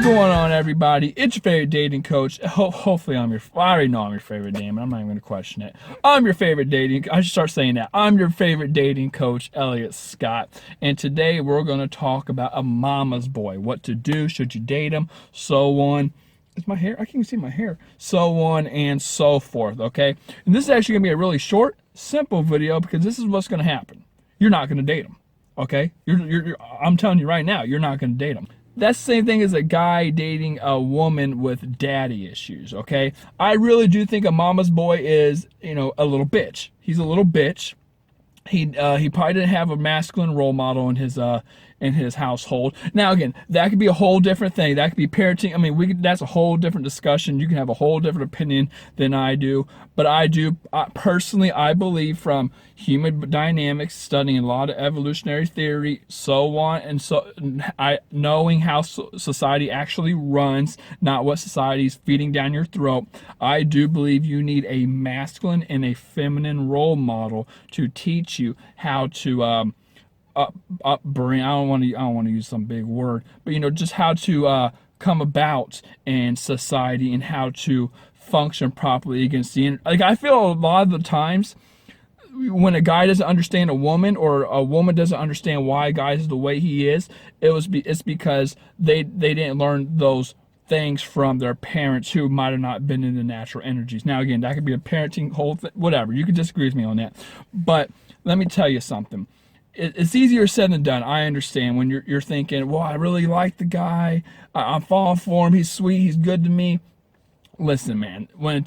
going on, everybody? It's your favorite dating coach. Hopefully I already know I'm your favorite dating, but I'm not even going to question it. I'm your favorite dating, I should start saying that. I'm your favorite dating coach, Elliot Scott. And today we're going to talk about a mama's boy. What to do, should you date him, so on. Is my hair? I can't even see my hair. So on and so forth, okay? And this is actually going to be a really short, simple video because this is what's going to happen. You're not going to date him, okay? I'm telling you right now, you're not going to date him. That's the same thing as a guy dating a woman with daddy issues, okay? I really do think a mama's boy is, a little bitch. He's a little bitch. He probably didn't have a masculine role model in his household. Now again, that could be a whole different thing. That could be parenting. I mean, that's a whole different discussion. You can have a whole different opinion than I do. But personally, I believe from human dynamics, studying a lot of evolutionary theory, so on, and so knowing how society actually runs, not what society is feeding down your throat. I do believe you need a masculine and a feminine role model to teach you how to upbring. I don't want to use some big word, but just how to come about in society and how to function properly against the I feel a lot of the times when a guy doesn't understand a woman or a woman doesn't understand why a guy is the way he is, it's because they didn't learn those things from their parents who might have not been in the natural energies. Now again, that could be a parenting whole thing, whatever. You can disagree with me on that, but let me tell you something. It's easier said than done. I understand when you're thinking, well, I really like the guy. I'm falling for him. He's sweet. He's good to me. Listen, man, when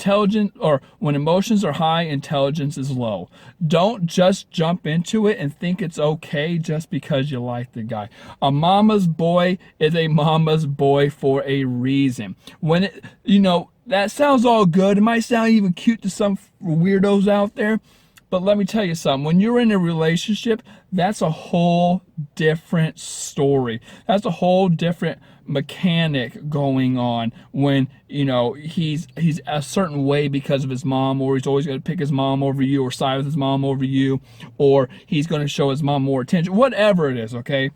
emotions are high, intelligence is low. Don't just jump into it and think it's okay just because you like the guy. A mama's boy is a mama's boy for a reason. That sounds all good. It might sound even cute to some weirdos out there. But let me tell you something, when you're in a relationship, that's a whole different story. That's a whole different mechanic going on when, he's a certain way because of his mom, or he's always going to pick his mom over you, or side with his mom over you, or he's going to show his mom more attention, whatever it is, okay?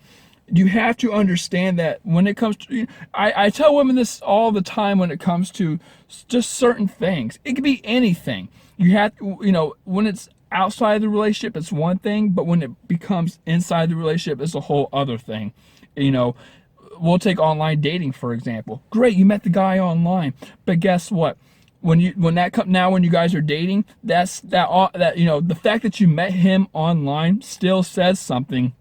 You have to understand that when it comes to, I tell women this all the time when it comes to just certain things. It could be anything. You have to, when it's outside the relationship, it's one thing, but when it becomes inside the relationship, it's a whole other thing. We'll take online dating, for example. Great, you met the guy online, but guess what? When you guys are dating, the fact that you met him online still says something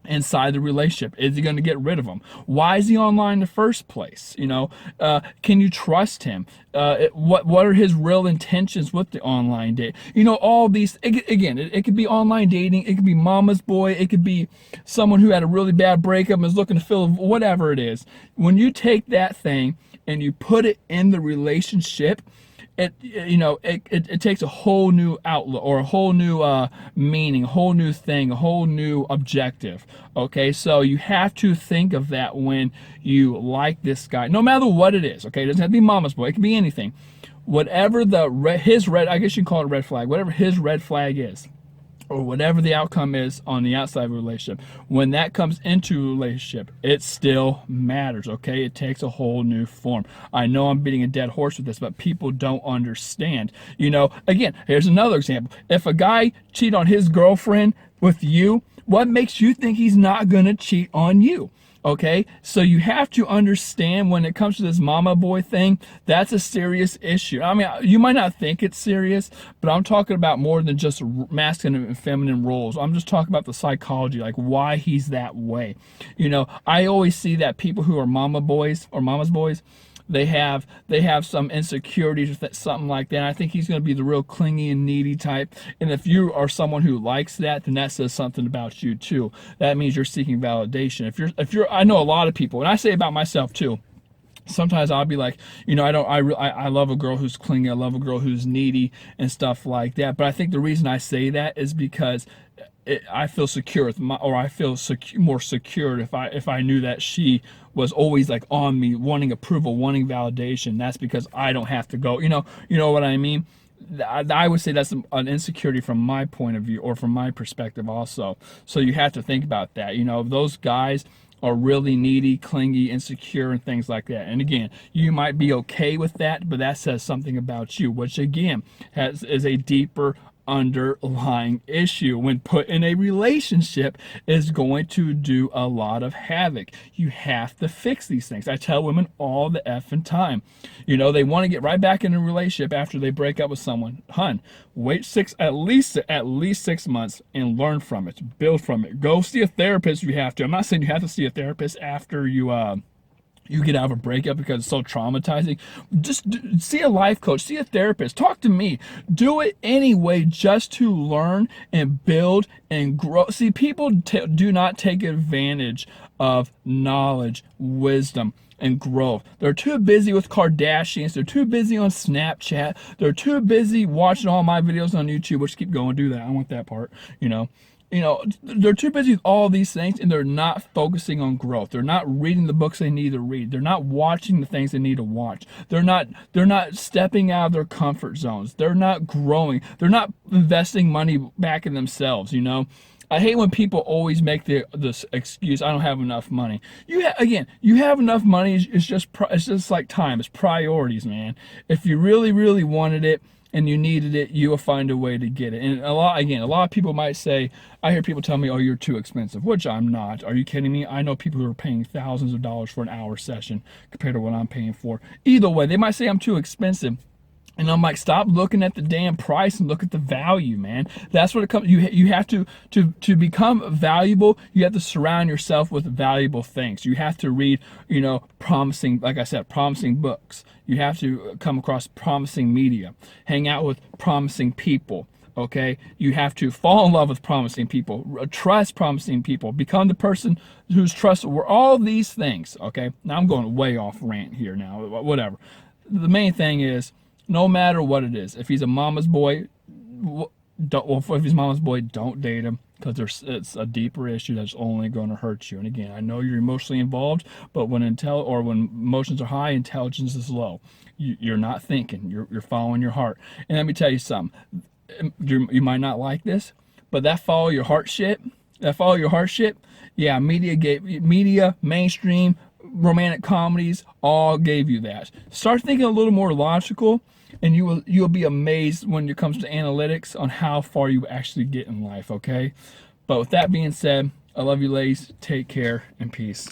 inside the relationship. Is he going to get rid of him? Why is he online in the first place? Can you trust him? What are his real intentions with the online date? All these, it could be online dating, it could be mama's boy, it could be someone who had a really bad breakup and is looking to fill, whatever it is. When you take that thing and you put it in the relationship, it takes a whole new outlook, or a whole new meaning, a whole new thing, a whole new objective. Okay, so you have to think of that when you like this guy, no matter what it is. Okay, it doesn't have to be mama's boy, it can be anything. Whatever his red, I guess you can call it a red flag, whatever his red flag is, or whatever the outcome is on the outside of a relationship, when that comes into a relationship, it still matters, okay? It takes a whole new form. I know I'm beating a dead horse with this, but people don't understand. Again, here's another example. If a guy cheat on his girlfriend with you, what makes you think he's not going to cheat on you? Okay, so you have to understand when it comes to this mama boy thing, that's a serious issue. I mean, you might not think it's serious, but I'm talking about more than just masculine and feminine roles. I'm just talking about the psychology, like why he's that way. I always see that people who are mama boys or mama's boys, they have some insecurities or something like that. I think he's going to be the real clingy and needy type. And if you are someone who likes that, then that says something about you too. That means you're seeking validation. If you're, I know a lot of people, and I say about myself too. Sometimes I'll be like, I love a girl who's clingy, I love a girl who's needy and stuff like that. But I think the reason I say that is because I feel secure with I feel more secured if I knew that she was always like on me, wanting approval, wanting validation. That's because I don't have to go. You know what I mean? I would say that's an insecurity from my point of view, or from my perspective also. So you have to think about that. Those guys are really needy, clingy, insecure, and things like that. And again, you might be okay with that, but that says something about you, which again is a deeper underlying issue when put in a relationship, is going to do a lot of havoc. You have to fix these things. I tell women all the effing time, you know, they want to get right back in a relationship after they break up with someone. Hun, wait at least 6 months and learn from it, build from it. Go see a therapist if you have to. I'm not saying you have to see a therapist after you get out of a breakup because it's so traumatizing. Just see a life coach, see a therapist, talk to me. Do it anyway, just to learn and build and grow. See, people do not take advantage of knowledge, wisdom, and growth. They're too busy with Kardashians. They're too busy on Snapchat. They're too busy watching all my videos on YouTube, which keep going, do that. I want that part, they're too busy with all these things, and they're not focusing on growth. They're not reading the books they need to read. They're not watching the things they need to watch. They're not stepping out of their comfort zones. They're not growing. They're not investing money back in themselves, I hate when people always make this excuse, I don't have enough money. You have enough money. It's just like time. It's priorities, man. If you really, really wanted it and you needed it, you will find a way to get it. And a lot of people might say, I hear people tell me, oh, you're too expensive, which I'm not. Are you kidding me? I know people who are paying thousands of dollars for an hour session compared to what I'm paying for. Either way, they might say I'm too expensive. And I'm like, stop looking at the damn price and look at the value, man. That's what it comes. You have to become valuable. You have to surround yourself with valuable things. You have to read, promising, like I said, promising books. You have to come across promising media. Hang out with promising people. Okay, you have to fall in love with promising people, trust promising people, become the person who's trustworthy. All these things. Okay, now I'm going way off rant here. Now, whatever. The main thing is, no matter what it is, if he's a mama's boy, if he's mama's boy, don't date him, because it's a deeper issue that's only going to hurt you. And again, I know you're emotionally involved, but when emotions are high, intelligence is low. You're not thinking. You're following your heart. And let me tell you something. You might not like this, but that follow your heart shit. Yeah, media, mainstream, romantic comedies all gave you that. Start thinking a little more logical, and you'll be amazed when it comes to analytics on how far you actually get in life. Okay, but with that being said, I love you, ladies. Take care and peace.